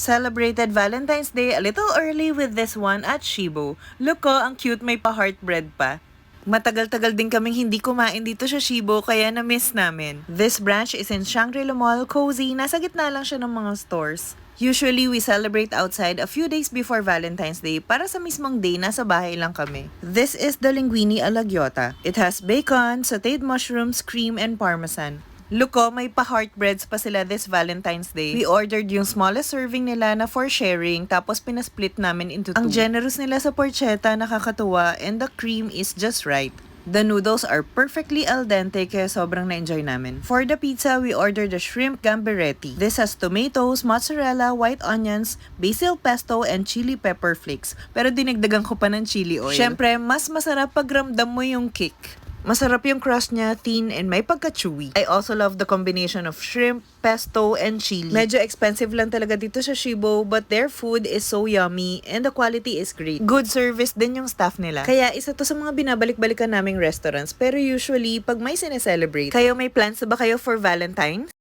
Celebrated Valentine's Day a little early with this one at Shibo. Look ko, ang cute, may pa-heartbread pa. Matagal-tagal din kaming hindi kumain dito sa Shibo kaya na-miss namin. This branch is in Shangri-La Mall, cozy, nasa gitna lang siya ng mga stores. Usually, we celebrate outside a few days before Valentine's Day para sa mismong day nasa bahay lang kami. This is the linguine alla ghiotta. It has bacon, sauteed mushrooms, cream, and parmesan. Look ko, may pa-heartbreads pa sila this Valentine's Day. We ordered yung smallest serving nila na for sharing, tapos pinasplit namin into 2. Ang generous nila sa porchetta, nakakatuwa, and the cream is just right. The noodles are perfectly al dente kaya sobrang na-enjoy namin. For the pizza, we ordered the shrimp gamberetti. This has tomatoes, mozzarella, white onions, basil pesto, and chili pepper flakes. Pero dinagdagan ko pa ng chili oil. Syempre, mas masarap pag ramdam mo yung kick. Masarap yung crust niya, thin, and may pagka-chewy. I also love the combination of shrimp, pesto, and chili. Medyo expensive lang talaga dito sa Shibo, but their food is so yummy and the quality is great. Good service din yung staff nila. Kaya isa to sa mga binabalik-balikan naming restaurants, pero usually, pag may sineselebrate. Kayo may plans na ba kayo for Valentine's?